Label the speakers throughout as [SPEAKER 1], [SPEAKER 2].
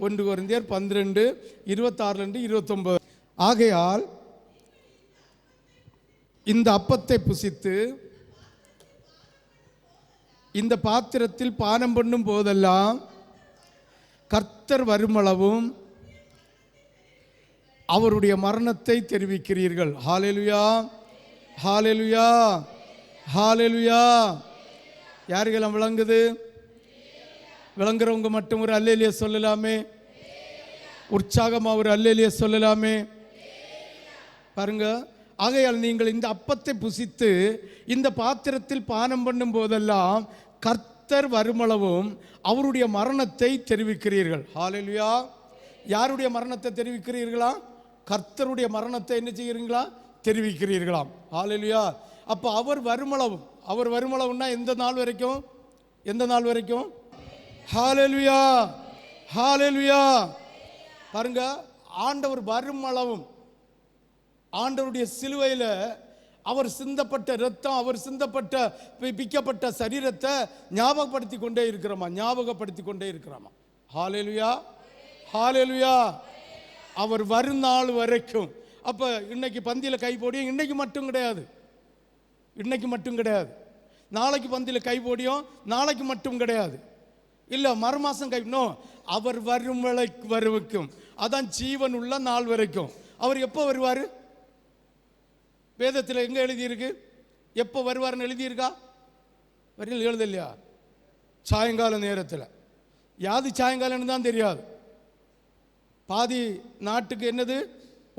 [SPEAKER 1] 1 கொரிந்தியர் 12 26-29. ஆகையால் இந்த அப்பத்தை புசித்து இந்த பாத்திரத்தில் பானம் பண்ணும் போதெல்லாம் கர்த்தர் வருமளவும் அவருடைய மரணத்தை தெரிவிக்கிறீர்கள். ஹல்லேலூயா, ஹல்லேலூயா, ஹல்லேலூயா. யாருக்கெல்லாம் விளங்குது? விளங்குறவங்க மட்டும் ஒரு அல்லேலூயா சொல்லலாமே. உற்சாகமா ஒரு அல்லேலூயா சொல்லலாமே. பாருங்க, ஆகையால் நீங்கள் இந்த அப்பத்தை புசித்து இந்த பாத்திரத்தில் பானம் பண்ணும் போதெல்லாம் கர்த்தர் வருமளவும் அவருடைய மரணத்தை தெரிவிக்கிறீர்கள். ஹல்லேலூயா. யாருடைய மரணத்தை தெரிவிக்கிறீர்களா? கர்த்தருடைய மரணத்தை என்ன செய்கிறீங்களா? தெரிவிக்கிறீர்களாம். ஹல்லேலூயா. அப்போ அவர் வருமளவும், அவர் வருமளவுன்னா எந்த நாள் வரைக்கும்? எந்த நாள் வரைக்கும்? ஹல்லேலூயா, ஹல்லேலூயா. பாருங்க, ஆண்டவர் வருமளவும், ஆண்டவருடைய சிலுவையில் அவர் சிந்தப்பட்ட இரத்தம், அவர் சிந்தப்பட்ட பிக்கப்பட்ட சரீரத்தை ஞாபகப்படுத்தி கொண்டே இருக்கிறோமா? ஞாபகப்படுத்தி கொண்டே இருக்கிறோமா? ஹல்லேலூயா, ஹல்லேலூயா. அவர் வரும் நாள் வரைக்கும். அப்போ இன்னைக்கு பந்தியில் கை போடியும் இன்னைக்கு மட்டும் கிடையாது, இன்னைக்கு மட்டும் கிடையாது. நாளைக்கு பந்தியில் கை போடியும் நாளைக்கு மட்டும் கிடையாது. இல்லை மறுமாசம் கை, நோ, அவர் வரும் வரைக்கும். அதான் ஜீவன் உள்ள நாள் வரைக்கும். அவர் எப்போ வருவார்? வேதத்தில் எங்கே எழுதியிருக்கு? எப்போ வருவார்னு எழுதியிருக்கா? வரையில் எழுதலையா? சாயங்கால நேரத்தில். யாது சாயங்காலம்னு தான் தெரியாது. பாதி நாட்டுக்கு என்னது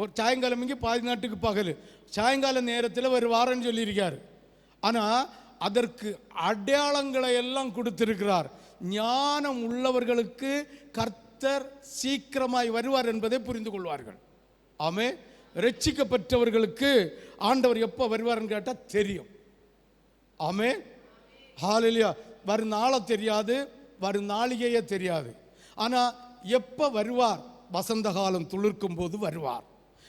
[SPEAKER 1] ஒரு சாயங்காலம், இங்கே பாதி நாட்டுக்கு பகல். சாயங்கால நேரத்தில் வருவார்னு சொல்லியிருக்கார். ஆனால் அதற்கு அடையாளங்களை எல்லாம் கொடுத்திருக்கிறார். ஞானம் உள்ளவர்களுக்கு கர்த்தர் சீக்கிரமாய் வருவார் என்பதை புரிந்து கொள்வார்கள். ஆமே. ரட்சிக்கப்பட்டவர்களுக்கு ஆண்டவர் எப்போ வருவார்னு கேட்டால் தெரியும். ஆமே, ஹல்லேலூயா. வரும் நாளை தெரியாது, வரும் நாளிகையே தெரியாது. ஆனால் எப்போ வருவார்? வசந்த காலம் துளிர்க்கும் போது வருவார்.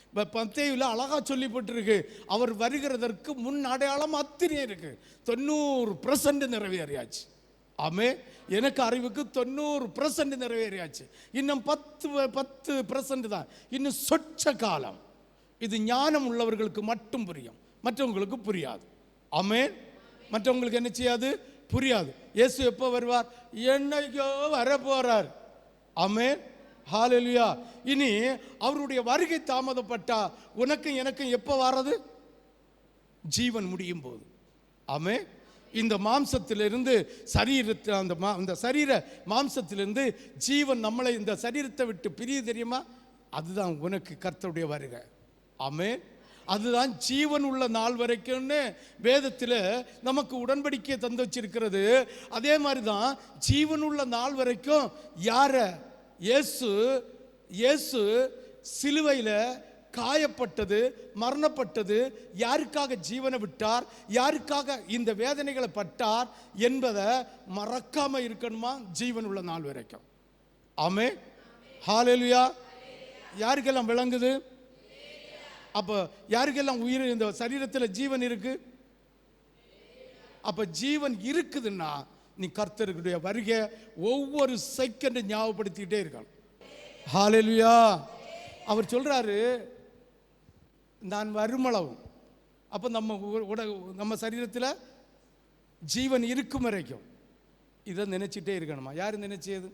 [SPEAKER 1] இப்போ பத்தேயில் அழகாக சொல்லப்பட்டிருக்கு, அவர் வருகிறதற்கு முன் அடையாளம் அத்தனை இருக்கு. 90% நிறைவேறியாச்சு. ஆமே, எனக்கு அறிவுக்கு 90% நிறைவேறியாச்சு. இன்னும் 10% தான். இன்னும் சொச்ச காலம். இது ஞானம் உள்ளவர்களுக்கு மட்டும் புரியும், மற்றவங்களுக்கு புரியாது. ஆமே, மற்றவங்களுக்கு என்ன செய்யாது? புரியாது. இயேசு எப்போ வருவார்? என்னைக்கோ வர போறார். ஆமே, ஹல்லேலூயா. இனி அவருடைய வருகை தாமதப்பட்டா உனக்கும் எனக்கும் எப்போ வர்றது? ஜீவன் முடியும் போது. ஆமே, இந்த மாம்சத்திலிருந்து சரீரத்தில், அந்த சரீர மாம்சத்திலிருந்து ஜீவன் நம்மளை இந்த சரீரத்தை விட்டு பிரிய தெரியுமா? அதுதான் உனக்கு கர்த்தருடைய வருகை. ஆமே, அதுதான் ஜீவன் உள்ள நாள் வரைக்கும்னு வேதத்தில் நமக்கு உடன்படிக்கையை தந்து வச்சிருக்கிறது. அதே மாதிரி தான் ஜீவன் உள்ள நாள் வரைக்கும் யார? இயேசு சிலுவையில் காயப்பட்டது, மரணப்பட்டது, யாருக்காக ஜீவனை விட்டார், யாருக்காக இந்த வேதனைகளை பட்டார் என்பதை மறக்காம இருக்கணுமா? ஜீவன் உள்ள நாள் வரைக்கும். ஆமே, ஹல்லேலூயா. யாருக்கெல்லாம் விளங்குது? அப்போ யாருக்கெல்லாம் உயிர், இந்த சரீரத்தில் ஜீவன் இருக்கு? அப்போ ஜீவன் இருக்குதுன்னா நீ கர்த்தருடைய வருகை ஒவ்வொரு செகண்ட் ஞாபகப்படுத்திக்கிட்டே இருக்கணும். ஹல்லேலூயா. அவர் சொல்றாரு, நான் வருமளவும். அப்போ நம்ம சரீரத்தில் ஜீவன் இருக்கும் வரைக்கும் இதை நினைச்சிட்டே இருக்கணுமா? யார் நினைச்சது?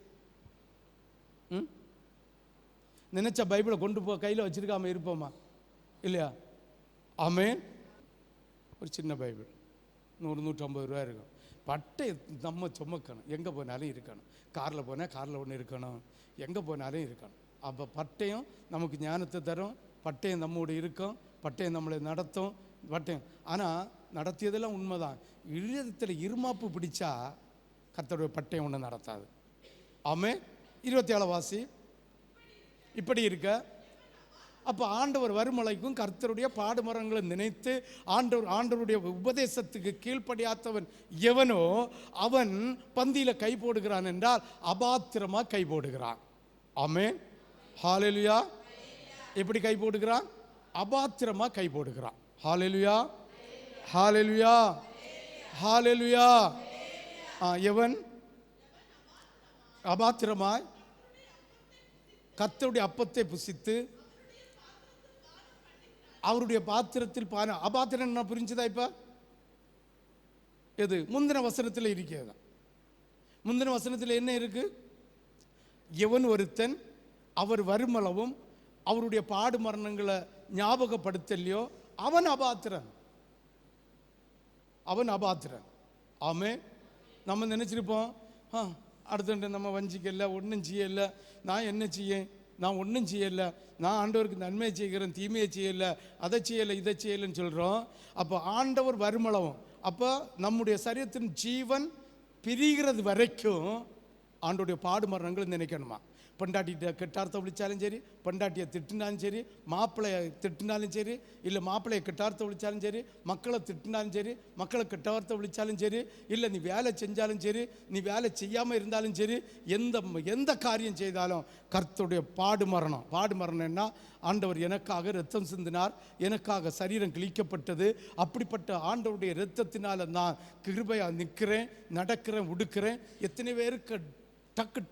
[SPEAKER 1] நினைச்ச பைபிளை கொண்டு போ கையில் வச்சிருக்காம இருப்போமா? இல்லையா? ஆமே. ஒரு சின்ன பைபிள் 100-150 ரூபா இருக்கும். பட்டை நம்ம சுமக்கணும், எங்கே போனாலும் இருக்கணும். காரில் போனால் காரில் ஒன்று இருக்கணும், எங்கே போனாலும் இருக்கணும். அப்போ பட்டயம் நமக்கு ஞானத்தை தரும், பட்டயம் நம்மோடு இருக்கும், பட்டயம் நம்மளை நடத்தும். பட்டயம் ஆனால் நடத்தியதெல்லாம் உண்மைதான். இதயத்தில் இருமாப்பு பிடிச்சா கர்த்தருடைய பட்டயம் ஒன்று நடத்தாது. ஆமே. 27 வாசி. இப்படி இருக்க, அப்போ ஆண்டவர் வருமலைக்கும் கர்த்தருடைய பாடுமரங்களை நினைத்து ஆண்டவருடைய உபதேசத்துக்கு கீழ்ப்படியாதவன் எவனோ அவன் பந்தியில் கை போடுகிறான் என்றால் அபாத்திரமாக கை போடுகிறான். ஆமென், ஹல்லேலூயா. எப்படி கை போடுகிறான்? அபாத்திரமாக கை போடுகிறான். ஹல்லேலூயா, ஹல்லேலூயா, ஹல்லேலூயா. எவன் அபாத்திரமாய் கர்த்தருடைய அப்பத்தை புசித்து அவருடைய பாத்திரத்தில் பானம். அபாத்திரம் என்ன புரிஞ்சுதா? இப்போ எது முந்தின வசனத்தில் இருக்கிறதா? முந்தின வசனத்தில் என்ன இருக்கு? எவன் ஒருத்தன் அவர் வருமளவும் அவருடைய பாடு மரணங்களை ஞாபகப்படுத்தலையோ அவன் அபாத்திரன், அவன் அபாத்திரன். ஆமே. நம்ம நினைச்சிருப்போம், அடுத்த நம்ம வஞ்சிக்கல, ஒன்றும் செய்யலை, நான் என்ன செய்ய, நான் ஒன்றும் செய்யலை, நான் ஆண்டவருக்கு நன்மையை செய்கிறேன், தீமையை செய்யலை, அதை செய்யலை, இதை செய்யலைன்னு சொல்கிறோம். அப்போ ஆண்டவர் வருமளவும், அப்போ நம்முடைய சரீரத்தின் ஜீவன் பிரிகிறது வரைக்கும் ஆண்டோடைய பாடு மரணங்கள் நினைக்கணுமா? பொண்டாட்டிகிட்ட கெட்டார்த்த விழிச்சாலும் சரி, பொண்டாட்டியை திட்டினாலும் சரி, மாப்பிள்ளையை திட்டினாலும் சரி, இல்லை மாப்பிள்ளையை கெட்டார்த்த விழிச்சாலும் சரி, மக்களை திட்டினாலும் சரி, மக்களை கெட்டார்த்த விழிச்சாலும் சரி, இல்லை நீ வேலை செஞ்சாலும் சரி, நீ வேலை செய்யாமல் இருந்தாலும் சரி, எந்த காரியம் செய்தாலும் கர்த்தருடைய பாடு மரணம். பாடு மரணம்னா ஆண்டவர் எனக்காக இரத்தம் சிந்தினார், எனக்காக சரீரம் கிழிக்கப்பட்டது, அப்படிப்பட்ட ஆண்டவருடைய இரத்தத்தினால நான் கிருபையாக நிற்கிறேன், நடக்கிறேன், உடுக்கிறேன். எத்தனை பேருக்கு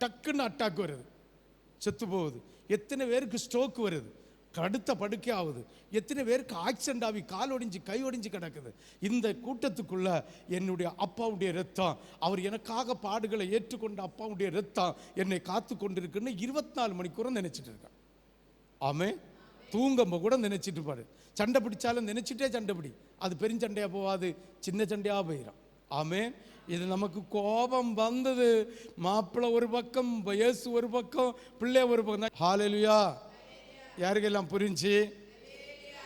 [SPEAKER 1] டக்குன்னு அட்டாக் வருது, செத்து போகுது. எத்தனை பேருக்கு ஸ்ட்ரோக் வருது, கடுத்த படுக்கை ஆகுது. எத்தனை பேருக்கு ஆக்சிடென்ட் ஆகி கால் ஒடிஞ்சு கை ஒடிஞ்சு கிடக்குது. இந்த கூட்டத்துக்குள்ள என்னுடைய அப்பாவுடைய ரத்தம், அவர் எனக்காக பாடுகளை ஏற்றுக்கொண்ட அப்பாவுடைய ரத்தம் என்னை காத்து கொண்டிருக்குன்னு 24 மணிக்கூரம் நினைச்சிட்டு இருக்கேன். ஆமே. தூங்கம்ப கூட நினைச்சிட்டு பாரு. சண்டை பிடிச்சாலும் நினைச்சிட்டே சண்டை பிடி, அது பெருஞ்சண்டையா போகாது, சின்ன சண்டையா போயிடும். ஆமே. இது நமக்கு கோபம் வந்தது. மாப்பிள்ளை ஒரு பக்கம், இயேசு ஒரு பக்கம், பிள்ளை ஒரு பக்கம். ஹல்லேலூயா. யாருக்கெல்லாம்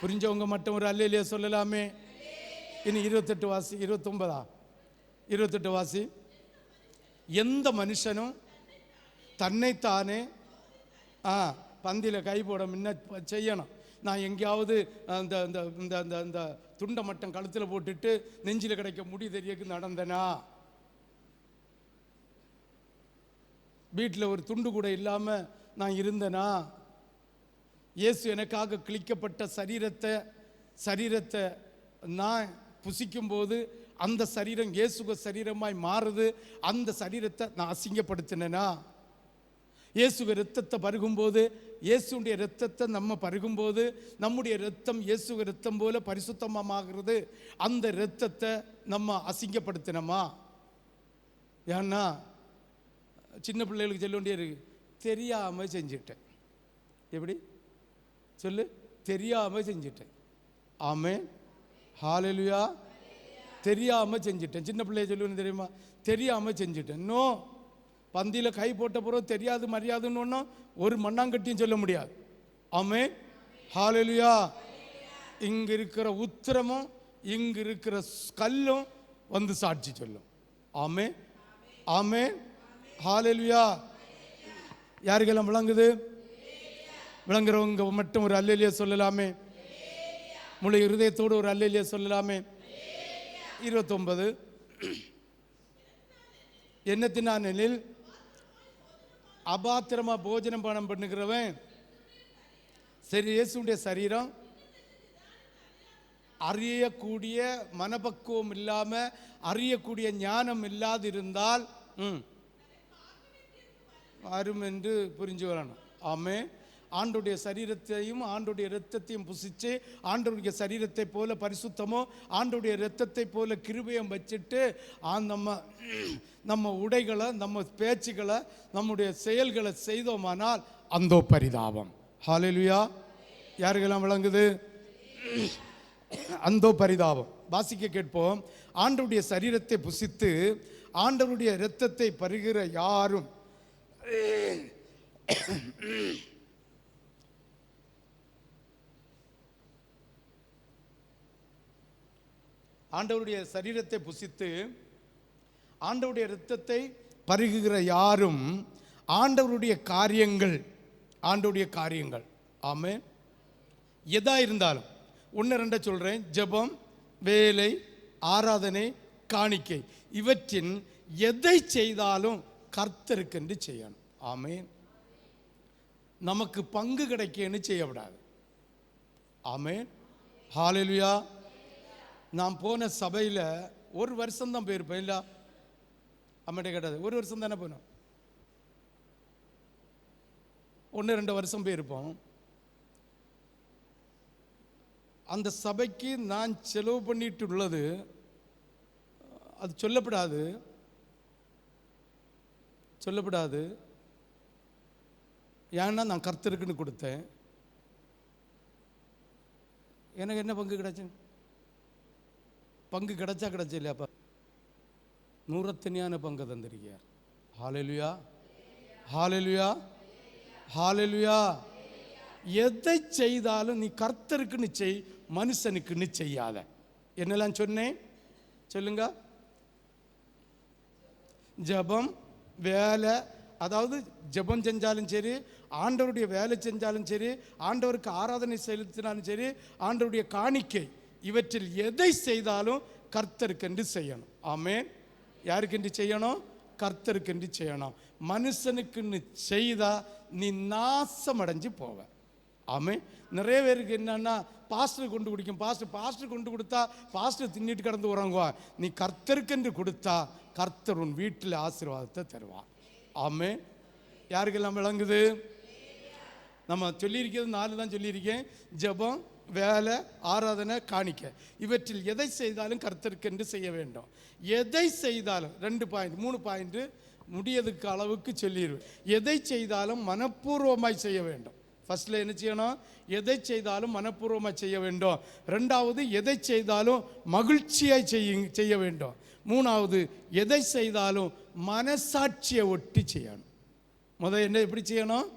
[SPEAKER 1] புரிஞ்சவங்க மட்டும் ஒரு அல்லேலூயா சொல்லலாமே. இனி 28 வாசி, 29 வாசி. எந்த மனுஷனும் தன்னைத்தானே பந்தியில் கை போட முன்ன செய்யணும். நான் எங்கேயாவது அந்த துண்டை மட்டும் கழுத்தில் போட்டுட்டு நெஞ்சில் கிடைக்க முடி தெரியக்கு நடந்தனா, வீட்டில் ஒரு துண்டு கூட இல்லாமல் நான் இருந்தனா, இயேசு எனக்காக கிழிக்கப்பட்ட சரீரத்தை நான் புசிக்கும்போது அந்த சரீரம் இயேசுக சரீரமாய் மாறுது, அந்த சரீரத்தை நான் அசிங்கப்படுத்தினேனா, இயேசுக இரத்தத்தை பருகும்போது, இயேசுடைய இரத்தத்தை நம்ம பருகும்போது நம்முடைய இரத்தம் இயேசுக இரத்தம் போல பரிசுத்தமாகிறது, அந்த இரத்தத்தை நம்ம அசிங்கப்படுத்தினோமா? ஏன்னா சின்ன பிள்ளைகளுக்கு சொல்ல வேண்டிய இருக்கு, தெரியாம செஞ்சிட்டேன். எப்படி சொல்லு? தெரியாம செஞ்சிட்டேன். ஆமென். ஹல்லேலூயா. தெரியாம செஞ்சிட்டேன். சின்ன பிள்ளைய சொல்லுவேன்னு தெரியுமா? தெரியாம செஞ்சிட்டேன். நோ. பந்தியில் கை போட்ட பிறகு தெரியாது மரியாதைன்னு ஒன்றும் ஒரு மண்ணாங்கட்டியும் சொல்ல முடியாது. ஆமென். ஹல்லேலூயா. இங்கே இருக்கிற உத்திரமும் இங்கே இருக்கிற கல்லும் வந்து சாட்சி சொல்லும். ஆமென். ஆமென். ஹல்லேலூயா. யாருக்கெல்லாம் விளங்குது? விளங்குறவங்க மட்டும் ஒரு அல்லேலூயா சொல்லலாமே. முழு இருதயத்தோடு ஒரு அல்லேலூயா சொல்லலாமே. 29 என்னத்தினானில் அபாத்திரமா போஜனம் பானம் பண்ணுகிறவன் சரி இயேசுடைய சரீரம் அறியக்கூடிய மனப்பக்குவம் இல்லாம, அறியக்கூடிய ஞானம் இல்லாது இருந்தால் வரும் என்று புரிஞ்சு வரணும். ஆமே. ஆண்டுடைய சரீரத்தையும் ஆண்டுடைய இரத்தத்தையும் புசிச்சு ஆண்டுடைய சரீரத்தை போல பரிசுத்தமோ ஆண்டுடைய இரத்தத்தை போல கிருபையும் வச்சுட்டு நம்ம உடைகளை, நம்ம பேச்சுகளை, நம்முடைய செயல்களை செய்தோமானால் அந்தோ பரிதாபம். ஹல்லேலூயா. யாருக்கெல்லாம் விளங்குது? அந்தோ பரிதாபம். வாசிக்க கேட்போம். ஆண்டவருடைய சரீரத்தை புசித்து ஆண்டவருடைய இரத்தத்தை பருகிற யாரும் ஆண்டவருடைய சரீரத்தை புசித்து ஆண்டவருடைய இரத்தத்தை பருகுகிற யாரும் ஆண்டவருடைய காரியங்கள் ஆமென் எதா இருந்தாலும் 1-2 சொல்றேன். ஜெபம், வேலை, ஆராதனை, காணிக்கை, இவற்றின் எதை செய்தாலும் கர்த்தருக்கென்று செய்யணும். ஆமென். நமக்கு பங்கு கிடைக்கன்னு செய்யக்கூடாது. ஆமென். ஹல்லேலூயா. நான் போன சபையில் 1 வருஷம் தான் போயிருப்பேன். இல்லை அம்மாட்ட கேட்டாது, 1 வருஷம் தானே போனோம். 1-2 வருஷம் போயிருப்போம். அந்த சபைக்கு நான் செலவு பண்ணிட்டு உள்ளது அது சொல்லப்படாது. ஏன்னா நான் கர்த்தருக்குன்னு கொடுத்தேன். எனக்கு என்ன பங்கு கிடைச்சு? பங்கு கிடைச்சா இல்லையாப்பா? 100 பங்கு தந்திருக்கார். ஹல்லேலூயா, ஹல்லேலூயா, ஹல்லேலூயா. எதை செய்தாலும் நீ கர்த்தருக்குன்னு செய், மனுஷனுக்குன்னு செய்யாத. என்னெல்லாம் சொன்னேன் சொல்லுங்க? ஜெபம், வேலை, அதாவது ஜெபம் செஞ்சாலும் சரி, ஆண்டவருடைய வேலை செஞ்சாலும் சரி, ஆண்டவருக்கு ஆராதனை செலுத்தினாலும் சரி, ஆண்டவருடைய காணிக்கை, இவற்றில் எதை செய்தாலும் கர்த்தருக்கென்று செய்யணும். ஆமென். யாருக்கென்று செய்யணும்? கர்த்தருக்கென்று செய்யணும். மனுஷனுக்குன்னு செய்தா நீ நாசமடைஞ்சு போவ. ஆமென். நிறைய பேருக்கு என்னன்னா, பாஸ்டர் கொண்டு குடிக்கும், பாஸ்டர் கொண்டு கொடுத்தா பாஸ்டர் தின்னிட்டு கடந்து உறங்குவா. நீ கர்த்தருக்கென்று கொடுத்தா கர்த்தர் உன் வீட்டில் ஆசீர்வாதத்தை தருவார். ஆமென். யாருக்கெல்லாம் விளங்குது? நம்ம சொல்லியிருக்கிறது 4 தான் சொல்லியிருக்கேன். ஜெபம், வேலை, ஆராதனை, காணிக்கை, இவற்றில் எதை செய்தாலும் கர்த்தருக்கென்று செய்ய வேண்டும். எதை செய்தாலும் 2 பாயிண்ட் 3 பாயிண்ட் முடியதுக்கு அளவுக்கு சொல்லிடுவேன். எதை செய்தாலும் மனப்பூர்வமாய் செய்ய வேண்டும். ஃபர்ஸ்ட்ல என்ன செய்யணும்? எதை செய்தாலும் மனப்பூர்வமாக செய்ய வேண்டும். 2வது எதை செய்தாலும் மகிழ்ச்சியாய் செய்ய வேண்டும். 3வது எதை செய்தாலும் மனசாட்சியை ஒட்டி செய்யணும். முதல் என்ன எப்படி செய்யணும்?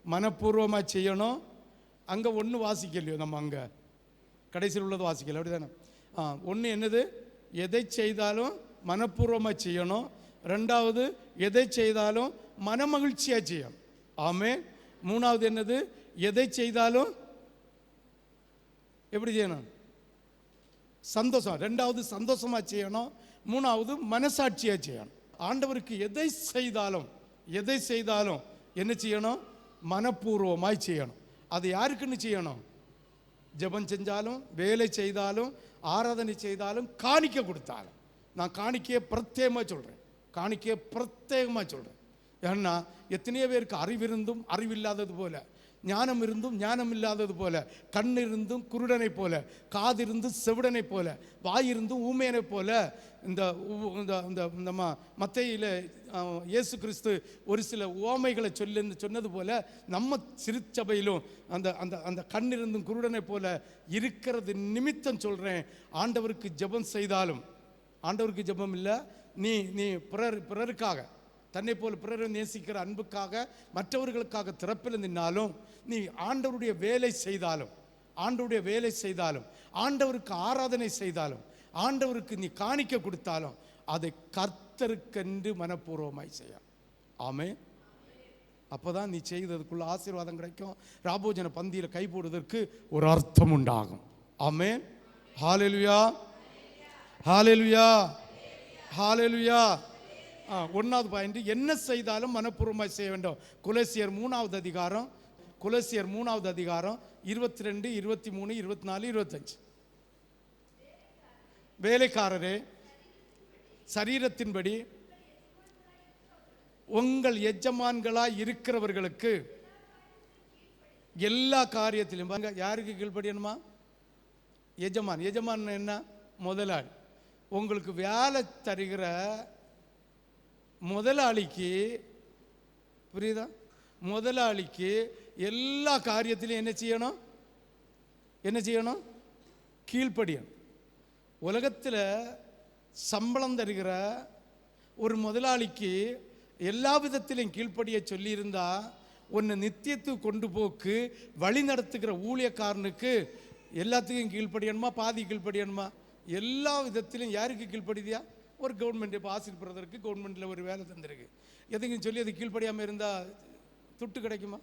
[SPEAKER 1] மனப்பூர்வமாக செய்யணும். அங்கே ஒன்று வாசிக்கலையோ, நம்ம அங்கே கடைசியில் உள்ளது வாசிக்கல, அப்படி தானே? ஒன்று என்னது? எதை செய்தாலும் மனப்பூர்வமாக செய்யணும். 2வது எதை செய்தாலும் மனமகிழ்ச்சியாக செய்யணும். ஆமென். 3வது என்னது? எதை செய்தாலும் எப்படி செய்யணும்? சந்தோஷம். 2வது சந்தோஷமாக செய்யணும். 3வது மனசாட்சியாக செய்யணும். ஆண்டவருக்கு எதை செய்தாலும் என்ன செய்யணும்? மனப்பூர்வமாய் செய்யணும். அது யாருக்குன்னு செய்யணும்? ஜெபம் செஞ்சாலும், வேலை செய்தாலும், ஆராதனை செய்தாலும், காணிக்கை கொடுத்தாலும். நான் காணிக்கையை பிரத்யேகமாக சொல்கிறேன். ஏன்னா எத்தனையோ பேருக்கு அறிவிருந்தும் அறிவில்லாதது போல, ஞானம் இருந்தும் ஞானம் இல்லாதது போல, கண் இருந்தும் குருடனை போல, காதிருந்தும் செவிடனை போல, வாயிருந்தும் ஊமையனை போல, இந்த மத்தேயில இயேசு கிறிஸ்து ஒரு சில உவமைகளை சொன்னது போல நம்ம திருச்சபையிலும் அந்த அந்த அந்த கண் இருந்தும் குருடனை போல இருக்கிறது நிமித்தம் சொல்கிறேன். ஆண்டவருக்கு ஜெபம் செய்தாலும், ஆண்டவருக்கு ஜெபம் இல்லை, நீ பிறருக்காக, தன்னை போல பிறரை நேசிக்கிற அன்புக்காக, மற்றவர்களுக்காக திறப்பில் நின்னாலும், நீ ஆண்டவருடைய வேலை செய்தாலும், ஆண்டவருக்கு ஆராதனை செய்தாலும், ஆண்டவருக்கு நீ காணிக்க கொடுத்தாலும், அதை கர்த்தருக்கென்று மனப்பூர்வமாய் செய்ய. ஆமென். அப்போதான் நீ செய்ததுக்குள்ள ஆசீர்வாதம் கிடைக்கும். ராபோஜன பந்தியில் கை போடுவதற்கு ஒரு அர்த்தம் உண்டாகும். ஆமென். ஹல்லேலூயா, ஹல்லேலூயா, ஹல்லேலூயா. 1வது பாயிண்ட், என்ன செய்தாலும் மனப்பூர்வமாய் செய்ய வேண்டும். கொலோசியர் 3வது அதிகாரம் 22, 23, 24, 25. வேலைக்காரரே, சரீரத்தின்படி உங்கள் எஜமான்களாய் இருக்கிறவர்களுக்கு எல்லா காரியத்திலும், யாருக்கு கீழ்ப்படியணுமா? எஜமான் என்ன? முதலாளி. உங்களுக்கு வேலை தருகிற முதலாளிக்கு, புரியுதா? முதலாளிக்கு எல்லா காரியத்திலும் என்ன செய்யணும்? கீழ்ப்படியணும். உலகத்தில் சம்பளம் தருகிற ஒரு முதலாளிக்கு எல்லா விதத்திலையும் கீழ்ப்படிய சொல்லியிருந்தா, ஒன்று நித்தியத்துக்கு கொண்டு போக்கு வழி நடத்துகிற ஊழியக்காரனுக்கு எல்லாத்துக்கும் கீழ்ப்படியணுமா? பாதி கீழ்ப்படியணுமா? எல்லா விதத்திலும் யாருக்கு கீழ்ப்படிதியா? ஒரு கவர்மெண்ட், இப்போ ஆசிரியர் பிரதருக்கு கவர்மெண்ட்டில் ஒரு வேலை தந்திருக்கு, எதுக்குன்னு சொல்லி அது கீழ்ப்படியாமல் இருந்தால் துட்டு கிடைக்குமா?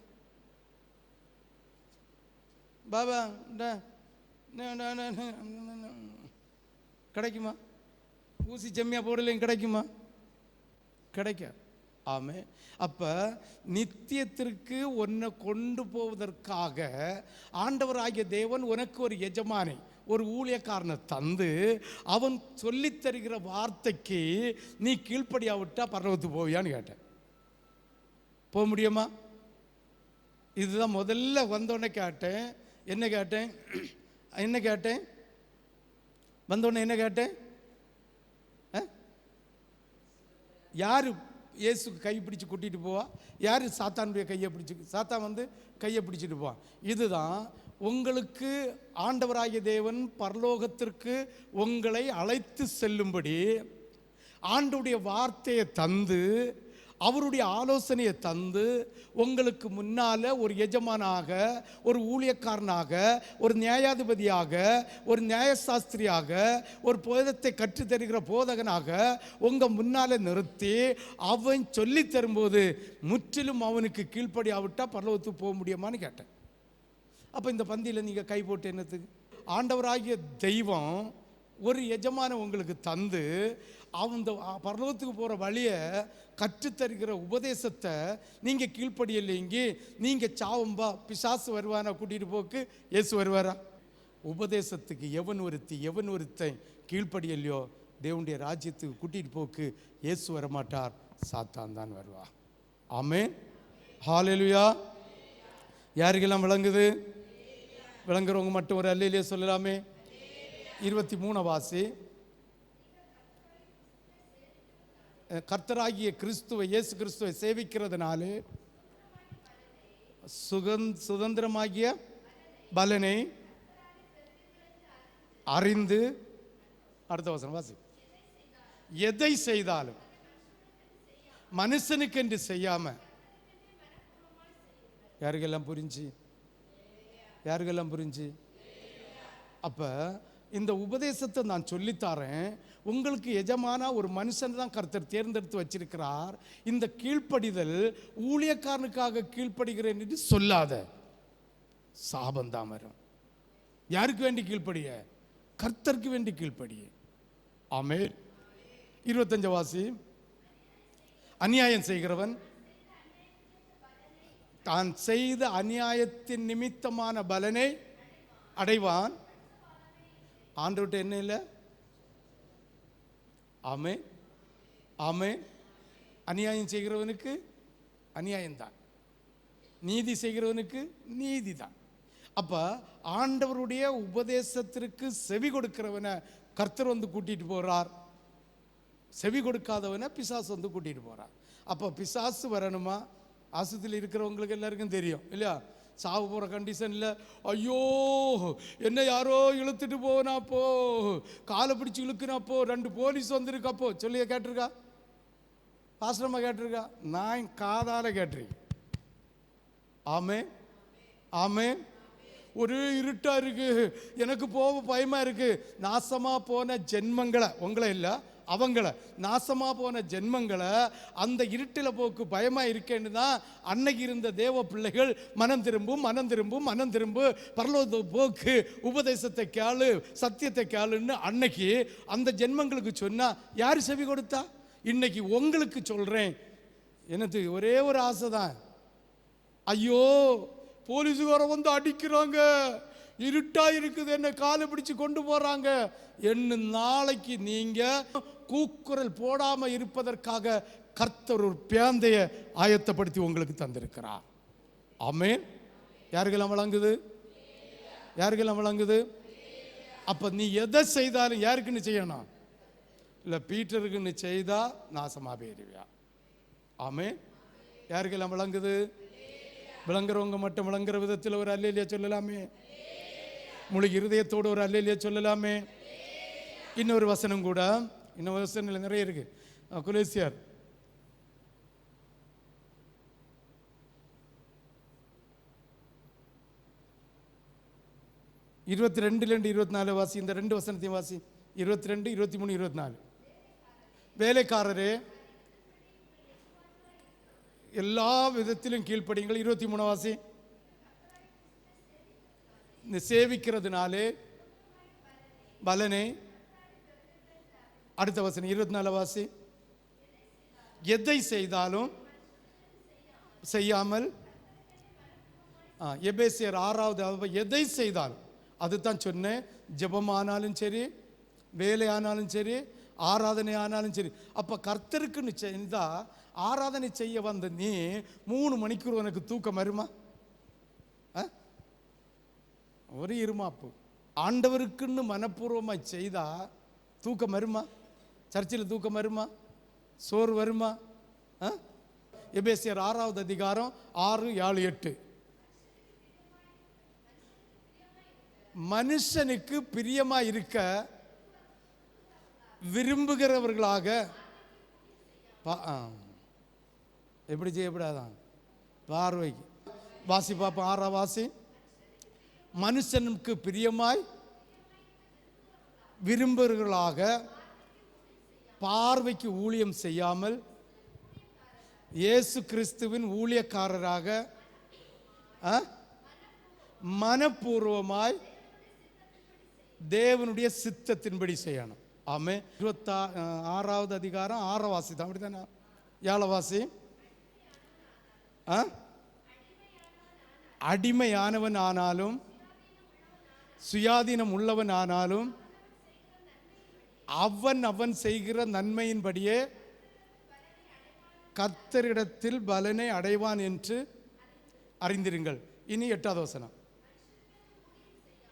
[SPEAKER 1] பாபா கிடைக்குமா? ஊசி செம்மியா போடலையும் கிடைக்குமா? கிடைக்காது. ஆமே. அப்போ நித்தியத்திற்கு உன்னை கொண்டு போவதற்காக ஆண்டவராகிய தேவன் உனக்கு ஒரு எஜமானை, ஒரு ஊழியக்காரனை தந்து, அவன் சொல்லித் தருகிற வார்த்தைக்கு நீ கீழ்ப்படியாவிட்டா பரலோகத்துக்கு போவியான்னு கேட்டேன். போக முடியுமா? இதுதான் முதல்ல வந்தோடனே கேட்டேன். என்ன கேட்டேன் வந்தோடனே என்ன கேட்டேன்? யார் இயேசுக்கு கை பிடிச்சி கூட்டிகிட்டு போவா? யார் சாத்தானுடைய கையை பிடிச்சி? சாத்தான் கையை பிடிச்சிட்டு போவான். இதுதான் உங்களுக்கு ஆண்டவராகிய தேவன் பரலோகத்திற்கு உங்களை அழைத்து செல்லும்படி ஆண்டவருடைய வார்த்தையை தந்து, அவருடைய ஆலோசனையை தந்து, உங்களுக்கு முன்னால் ஒரு எஜமானாக, ஒரு ஊழியக்காரனாக, ஒரு நியாயாதிபதியாக, ஒரு நியாயசாஸ்திரியாக, ஒரு போதத்தை கற்றுத்தருகிற போதகனாக உங்கள் முன்னால் நிறுத்தி அவன் சொல்லி தரும்போது முற்றிலும் அவனுக்கு கீழ்ப்படியாவிட்டால் பரலோகத்துக்கு போக முடியுமான்னு கேட்டேன். அப்போ இந்த பந்தியில் நீங்கள் கை போட்டு என்னத்துக்கு? ஆண்டவராகிய தெய்வம் ஒரு எஜமான உங்களுக்கு தந்து அந்த பரலோகத்துக்கு போகிற வழியை கற்றுத்தருகிற உபதேசத்தை நீங்கள் கீழ்ப்படியில்லைங்க, நீங்கள் சாவும்பா, பிசாசு வருவானா கூட்டிகிட்டு போக்கு இயேசு வருவாரா? உபதேசத்துக்கு எவன் ஒருத்தன் கீழ்ப்படியலையோ தேவனுடைய ராஜ்யத்துக்கு கூட்டிகிட்டு போக்கு இயேசு வரமாட்டார், சாத்தான் தான் வருவா. ஆமென், ஹல்லேலூயா. யாருக்கெல்லாம் விளங்குது? விளங்குறவங்க மட்டும் ஒரு அல்லேலூயா சொல்லலாமே. 23 வாசி. கர்த்தராகிய கிறிஸ்துவை, இயேசு கிறிஸ்துவை சேவிக்கிறதுனாலே சுதந்திரமாகிய பலனை அறிந்து, அடுத்த வசனம் வாசி. எதை செய்தாலும் மனுஷனுக்கென்று செய்யாம, யாருக்கெல்லாம் புரிஞ்சு? அப்ப இந்த உபதேசத்தை நான் சொல்லித்தாரேன். உங்களுக்கு எஜமானா ஒரு மனுஷன் தான் கர்த்தர் தேர்ந்தெடுத்து வச்சிருக்கிறார். இந்த கீழ்ப்படிதல் ஊழியக்காரனுக்காக கீழ்ப்படுகிறேன் என்று சொல்லாத, சாபந்தான் வரும். யாருக்கு வேண்டி கீழ்ப்படிய? கர்த்தருக்கு வேண்டி கீழ்ப்படிய. ஆமென். 25 வாசி. அநியாயம் செய்கிறவன் தான் செய்த அநியாயத்தின் நிமித்தமான பலனை அடைவான். ஆண்டவர்கிட்ட என்ன இல்லை? ஆமென், ஆமென். அநியாயம் செய்கிறவனுக்கு அநியாயம்தான், நீதி செய்கிறவனுக்கு நீதி தான். அப்போ ஆண்டவருடைய உபதேசத்திற்கு செவி கொடுக்கிறவனை கர்த்தர் கூட்டிகிட்டு போகிறார், செவி கொடுக்காதவனை பிசாசு கூட்டிகிட்டு போகிறார். அப்போ பிசாசு வரணுமா? ஆஸ்பத்திரியில் இருக்கிறவங்களுக்கு எல்லாருக்கும் தெரியும் இல்லையா? சாவு போகிற கண்டிஷனில் ஐயோ என்ன யாரோ இழுத்துட்டு போனாப்போ, காலை பிடிச்சி இழுக்குனாப்போ, 2 போலீஸ் வந்திருக்காப்போ சொல்லிய கேட்டிருக்கா? பாஸ்டரம்மா கேட்டிருக்கா? நான் காதால கேட்டிருக்கேன். ஆமென், ஆமென். ஒரு இருட்டா இருக்கு, எனக்கு போக பயமா இருக்கு. நாசமா போன ஜென்மங்களை, உங்களை இல்லை அவங்கள, நாசமா போன ஜென்மங்களை அந்த இருட்டில் போக்கு பயமா இருக்கேன்னு தான் அன்னைக்கு இருந்த தேவ பிள்ளைகள் மனம் திரும்பு பரலோக போக்கு, உபதேசத்தை கேளு, சத்தியத்தை கேளுன்னு அன்னைக்கு அந்த ஜென்மங்களுக்கு சொன்னா யார் செவி கொடுத்தா? இன்னைக்கு உங்களுக்கு சொல்றேன், எனக்கு ஒரே ஒரு ஆசை தான். ஐயோ போலீஸுகார அடிக்கிறாங்க, இருட்டா இருக்குது, என்ன காலை பிடிச்சு கொண்டு போறாங்க என்ன, நாளைக்கு நீங்க கூக்குரல் போடாம இருப்பதற்காக கர்த்தர் ஒரு பேந்தைய ஆயத்தப்படுத்தி உங்களுக்கு தந்திருக்கிறார். ஆமென். யாருக்கெல்லாம் வழங்குது? அப்ப நீ எதை செய்தாலும் யாருக்குன்னு செய்யணும்? இல்ல பீட்டருக்குன்னு செய்தா நாசமா போயிருவியா? ஆமென். யாருக்கெல்லாம் வழங்குது? விளங்குறவங்க மட்டும் விளங்குற விதத்தில் ஒரு அல்லேலூயா சொல்லலாமே. முழு இருதயத்தோடு ஒரு அல்லேலூயா சொல்லலாமே. இன்னொரு வசனம் கூட, இன்னொரு வசனங்கள் நிறைய இருக்கு. கொலோசியர் 22-24 வாசி. இந்த 2 வசனத்தையும் வாசி. 22, 23, 24. வேலைக்காரரே எல்லா விதத்திலும் கீழ்ப்படிங்கள். 23 வாசி. சேவிக்கிறதுனாலே பலனை, அடுத்த வசனம் 24 வாசி. எதை செய்தாலும் செய்யாமல், எபேசியர் 6வது, எதை செய்தாலும், அதுதான் சொன்னேன். ஜெபமானாலும் சரி, வேலை ஆனாலும் சரி, ஆராதனை ஆனாலும் சரி. அப்ப கர்த்தருக்குன்னு செய்தா, ஆராதனை செய்ய வந்த நீ 3 மணிக்கூர் உனக்கு தூக்கம் வருமா? ஒரு இருமாப்பு. ஆண்டவருக்குன்னு மனப்பூர்வமாக செய்தா தூக்கம் வருமா? சர்ச்சில் தூக்கம் வருமா? சோறு வருமா? எபேசியர் 6வது அதிகாரம் 6, 7, 8. மனுஷனுக்கு பிரியமா இருக்க விரும்புகிறவர்களாக எப்படி செய்யப்படாதான் பார்வைக்கு. வாசி பார்ப்போம், 6ஆம் வாசி. மனுஷனுக்கு பிரியமாய் விரும்புகிறவர்களாக பார்வைக்கு ஊழியம் செய்யாமல் இயேசு கிறிஸ்துவின் ஊழியக்காரராக மனப்பூர்வமாய் தேவனுடைய சித்தத்தின்படி செய்யணும். ஆமே. 26வது அதிகாரம் 6ஆம் வாசி தான், அப்படித்தானே? 7ஆம் வாசி. அடிமையானவன் ஆனாலும் சுயாதீனம் உள்ளவன் ஆனாலும் அவன் செய்கிற நன்மையின்படியே கர்த்தரிடத்தில் பலனை அடைவான் என்று அறிந்திருங்கள். இனி 8வது வசனம்.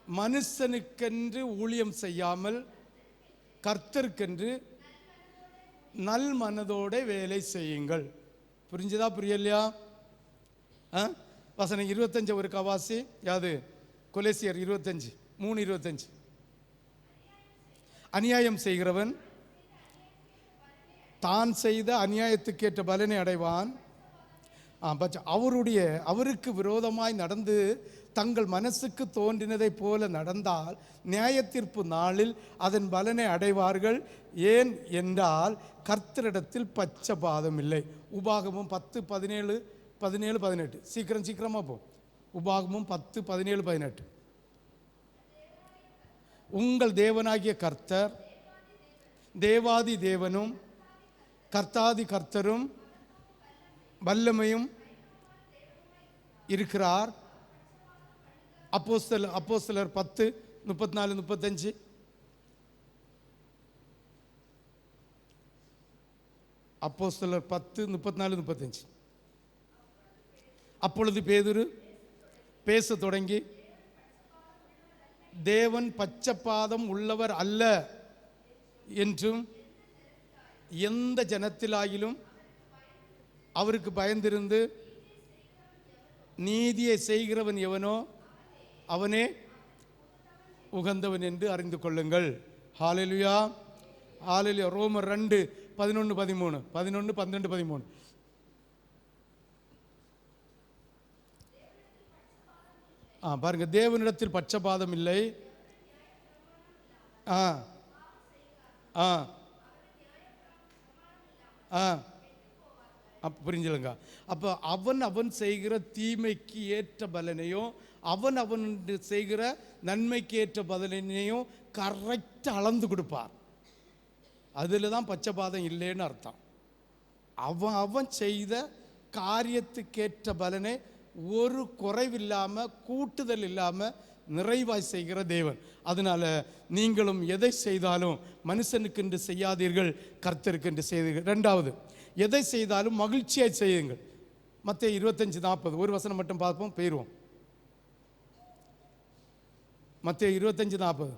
[SPEAKER 1] மனுஷனுக்கென்று ஊழியம் செய்யாமல் கர்த்தருக்கென்று நல் மனதோட வேலை செய்யுங்கள். புரிஞ்சுதா புரியலையா? வசனம் 25 ஒரு கவாசி. யாது? கொலேசியர் 25, 3:25. அநியாயம் செய்கிறவன் தான் செய்த அநியாயத்துக்கேற்ற பலனை அடைவான். அவருக்கு விரோதமாய் நடந்து தங்கள் மனசுக்கு தோன்றினதை போல நடந்தால் நியாயத்தீர்ப்பு நாளில் அதன் பலனை அடைவார்கள். ஏன் என்றால் கர்த்தரிடத்தில் பட்சபாதம் இல்லை. உபாகமும் 10, 17, 18. சீக்கிரமா போ. உபாகமும் 10, 17, 18. உங்கள் தேவனாகிய கர்த்தர் தேவாதி தேவனும் கர்த்தாதி கர்த்தரும் வல்லமையும் இருக்கிறார். அப்போஸ்தலர் 10, 34, 35. அப்போஸ்தலர் 10, 34, 35. அப்பொழுது பேதுரு பேச தொடங்கி, தேவன் பட்சபாதம் உள்ளவர் அல்ல என்றும் எந்த ஜனத்திலாயிலும் அவருக்கு பயந்திருந்து நீதியை செய்கிறவன் எவனோ அவனே உகந்தவன் என்று அறிந்து கொள்ளுங்கள். ஹல்லேலூயா, ஹல்லேலூயா. ரோமர் 2, 11, 13. 11, 12, 13. பாருங்க, தேவனிடத்தில் பட்சபாதம் இல்லை. புரிஞ்சுலங்க. அப்போ அவன் செய்கிற தீமைக்கு ஏற்ற பலனையும் அவன் செய்கிற நன்மைக்கு ஏற்ற பலனையும் கரெக்டாக அளந்து கொடுப்பார். அதில் தான் பட்சபாதம் இல்லைன்னு அர்த்தம். அவன் செய்த காரியத்துக்கேற்ற பலனை ஒரு குறைவில்லாமல் கூட்டுதல் இல்லாமல் நிறைவாய் செய்கிற தேவன். அதனால நீங்களும் எதை செய்தாலும் மனுஷனுக்கென்று செய்யாதீர்கள், கர்த்தருக்கென்று செய்தீர்கள். 2வது, எதை செய்தாலும் மகிழ்ச்சியாய் செய்யுங்கள். மத்தேயு 25, 40. ஒரு வசனம் மட்டும் பார்ப்போம், போயிடுவோம். மத்தேயு 25, 40.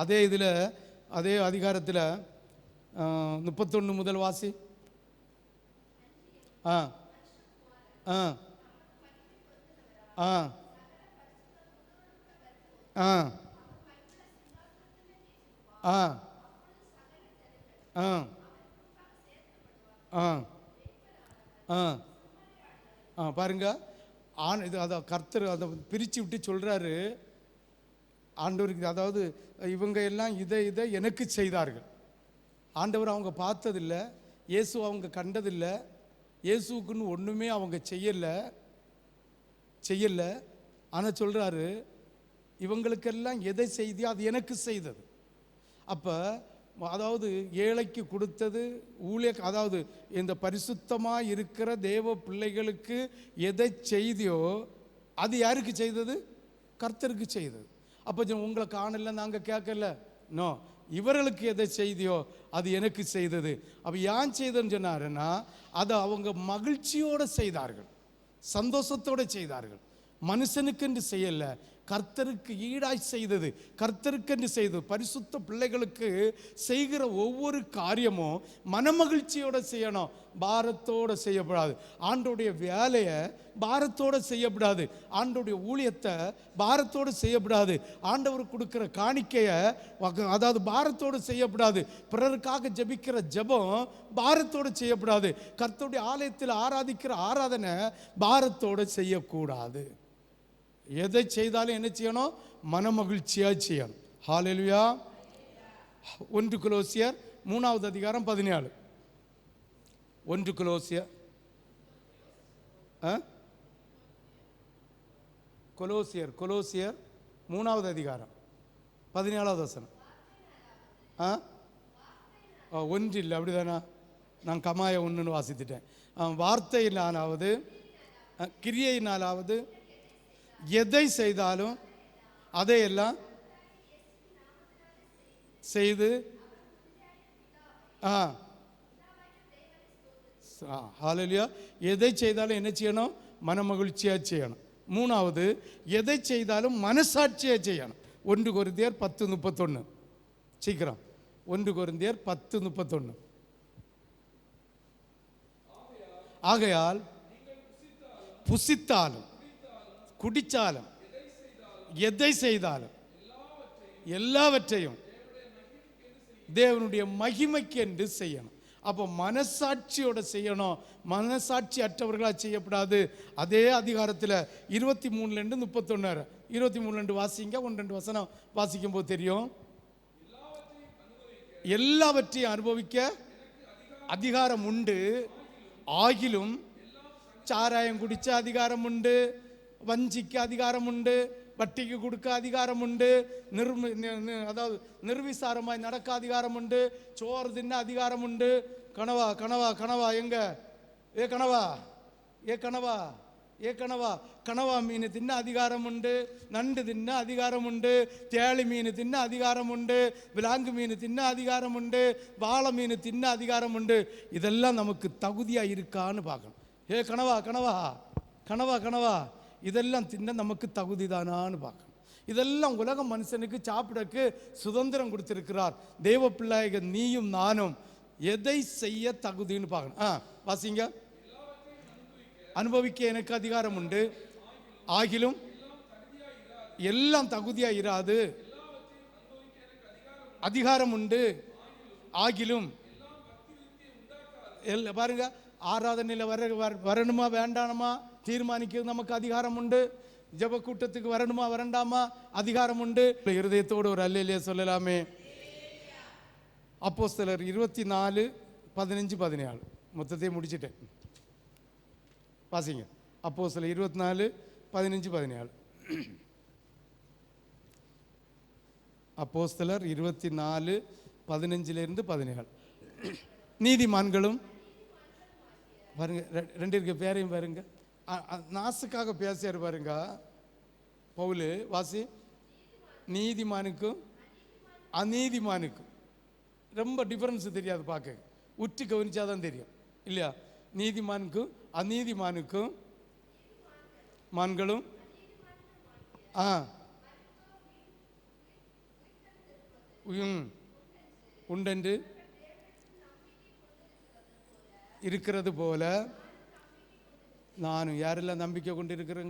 [SPEAKER 1] அதே இதில் அதே அதிகாரத்தில் 31 முதல் வாசி. பாருங்க, இது அதை கர்த்தர் அதை பிரித்து விட்டு சொல்கிறாரு ஆண்டவருக்கு. அதாவது இவங்க எல்லாம் இதை எனக்கு செய்தார்கள். ஆண்டவர் அவங்க பார்த்ததில்லை, இயேசு அவங்க கண்டதில்லை, இயேசுக்குன்னு ஒன்றுமே அவங்க செய்யலை. ஆனால் சொல்கிறாரு, இவங்களுக்கெல்லாம் எதை செய்தியோ அது எனக்கு செய்தது. அப்போ அதாவது ஏழைக்கு கொடுத்தது அதாவது இந்த பரிசுத்தமாக இருக்கிற தேவ பிள்ளைகளுக்கு எதை செய்தியோ அது யாருக்கு செய்தது? கர்த்தருக்கு செய்தது. அப்போ உங்களை காணல, நாங்கள் கேட்கல. நோ, இவர்களுக்கு எதை செய்தியோ அது எனக்கு செய்தது. அப்போ ஏன் செய்தன்னு சொன்னாருன்னா, அதை அவங்க மகிழ்ச்சியோடு செய்தார்கள், சந்தோஷத்தோடு செய்தார்கள். மனுஷனுக்கென்று செய்யலை, கர்த்தருக்கு ஈடாய் செய்தது, கர்த்தருக்கென்று செய்தது. பரிசுத்த பிள்ளைகளுக்கு செய்கிற ஒவ்வொரு காரியமும் மனமகிழ்ச்சியோடு செய்யணும், பாரத்தோடு செய்யப்படாது. ஆண்டோடைய வேலையை பாரத்தோடு செய்யப்படாது, ஆண்டோடைய ஊழியத்தை பாரத்தோடு செய்யப்படாது, ஆண்டவர் கொடுக்குற காணிக்கையை அதாவது பாரத்தோடு செய்யப்படாது, பிறருக்காக ஜெபிக்கிற ஜெபம் பாரத்தோடு செய்யப்படாது, கர்த்தருடைய ஆலயத்தில் ஆராதிக்கிற ஆராதனை பாரத்தோடு செய்யக்கூடாது. எதை செய்தாலும் என்ன செய்யணும்? மனமகிழ்ச்சியாக செய்யணும். ஹல்லேலூயா. 1 கொலோசியர் 3வது அதிகாரம் 17. 1 கொலோசியர் கொலோசியர் 3வது அதிகாரம் 17வது வசனம். 1 இல்லை, அப்படிதானா? நான் கமாய 1ன்னு வாசித்துட்டேன். வார்த்தையினாலாவது கிரியையினாலாவது எதை செய்தாலும் அதையெல்லாம் செய்து ஹல்லேலூயா. எதை செய்தாலும் என்ன செய்யணும்? மனமகிழ்ச்சியாக செய்யணும். 3வது, எதை செய்தாலும் மனசாட்சியாக செய்யணும். 1 கொரிந்தியர் 10:31. சீக்கிரம், 1 கொரிந்தியர் 10:31. ஆகையால் புசித்தாலும் குடித்தாலும் எதை செய்தாலும் எல்லாவற்றையும் தேவனுடைய மகிமைக்கு என்று செய்யணும். அப்போ மனசாட்சியோட செய்யணும், மனசாட்சி அற்றவர்களாக செய்யப்படாது. அதே அதிகாரத்தில் 23 31 23 வாசிங்க. 1-2 வசனம் வாசிக்கும் போது தெரியும். எல்லாவற்றையும் அனுபவிக்க அதிகாரம் உண்டு, ஆகிலும் சாராயம் குடிச்ச அதிகாரம் உண்டு, வஞ்சிக்க அதிகாரம் உண்டு, வட்டிக்கு கொடுக்க அதிகாரம் உண்டு, அதாவது நிர்விசாரமாய் நடக்க அதிகாரம் உண்டு, சோறு தின்ன அதிகாரம் உண்டு. கனவா கனவா கனவா எங்க? ஏ கனவா, ஏ கனவா, ஏ கனவா. கனவா மீன் தின்ன அதிகாரம் உண்டு, நண்டு தின்ன அதிகாரம் உண்டு, தேளி மீன் தின்ன அதிகாரம் உண்டு, விலாங்கு மீன் தின்ன அதிகாரம் உண்டு, வாழை மீன் தின்ன அதிகாரம் உண்டு. இதெல்லாம் நமக்கு தகுதியாக இருக்கான்னு பார்க்கணும். ஏ கனவா கனவா கனவா கனவா, இதெல்லாம் தின்ன நமக்கு தகுதி தானான்னு பார்க்கணும். இதெல்லாம் உலக மனுஷனுக்கு சாப்பிடக்கு சுதந்திரம் கொடுத்திருக்கிறார். தேவ பிள்ளைகள் நீயும் நானும் எதை செய்ய தகுதின்னு பார்க்கணும். வாசிங்க. அனுபவிக்க எனக்கு அதிகாரம் உண்டு, ஆகிலும் எல்லாம் தகுதியா இராது. அதிகாரம் உண்டு, ஆகிலும் பாருங்க, ஆராதனையில் வரணுமா வேண்டாமா தீர்மானிக்கிறது நமக்கு அதிகாரம் உண்டு. ஜெப கூட்டத்துக்கு வரணுமா வரண்டாமா அதிகாரம் உண்டு. இருதயத்தோடு ஒரு அல்லேலூயா சொல்லலாமே. அப்போஸ்தலர் 24 15 17 மொத்தத்தையும் முடிச்சிட்டேன். வாசிங்க. அப்போஸ்தலர் 24 15 17. அப்போஸ்தலர் 24 15 17. நீதிமான்களும் பாருங்க, 2 பேரையும் பாருங்க. நாசுக்காக பேசியார் பாருங்க பவுல். வாசி. நீதிமானுக்கும் அநீதிமானுக்கும் ரொம்ப டிஃபரன்ஸ் தெரியாது, பார்க்க உற்று கவனிச்சாதான் தெரியும் இல்லையா? நீதிமானுக்கும் அநீதிமானுக்கும் மான்களும் உண்டென்று இருக்கிறது போல நானும் யாரெல்லாம் நம்பிக்கை கொண்டு இருக்கிறேங்க